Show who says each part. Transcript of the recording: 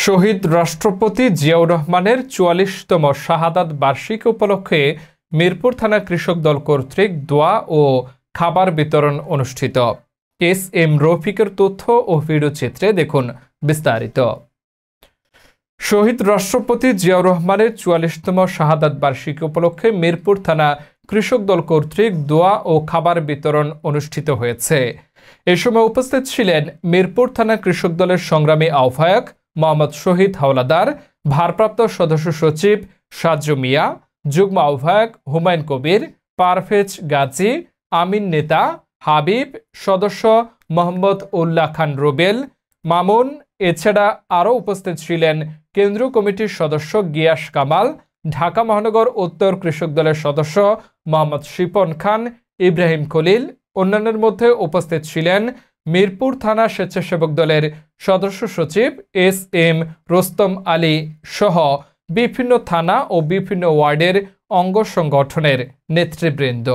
Speaker 1: শহীদ রাষ্ট্রপতি জিয়াউর রহমানের ৪৪তম শাহাদাত বার্ষিকী উপলক্ষে মিরপুর থানা কৃষক দল কর্তৃক দোয়া ও খাবার বিতরণ অনুষ্ঠিত। এস এম রফিকের তথ্য ও ভিডিওচিত্রে দেখুন বিস্তারিত। শহীদ রাষ্ট্রপতি জিয়াউর রহমানের ৪৪তম শাহাদাত বার্ষিকী উপলক্ষে মিরপুর থানা কৃষক দল কর্তৃক দোয়া ও খাবার বিতরণ অনুষ্ঠিত হয়েছে। এ সময় উপস্থিত ছিলেন মিরপুর থানা কৃষক দলের সংগ্রামী আহ্বায়ক মোহাম্মদ শহীদ হাওলাদার, ভারপ্রাপ্ত সদস্য সচিব সাজ্জু মিয়া, যুগ্ম আহ্বায়ক হুমায়ুন কবির, পারভেজ গাজী, আমিন নেতা, হাবিব, সদস্য মোহাম্মদ উল্লাহ খান রুবেল, মামুন। এছাড়া আরও উপস্থিত ছিলেন কেন্দ্রীয় কমিটির সদস্য গিয়াস কামাল, ঢাকা মহানগর উত্তর কৃষক দলের সদস্য মোহাম্মদ শিপন খান, ইব্রাহিম খলিল। অন্যান্যের মধ্যে উপস্থিত ছিলেন মিরপুর থানা স্বেচ্ছাসেবক দলের সদস্য সচিব এস এম রোস্তম আলী সহ বিভিন্ন থানা ও বিভিন্ন ওয়ার্ডের অঙ্গ সংগঠনের নেতৃবৃন্দ।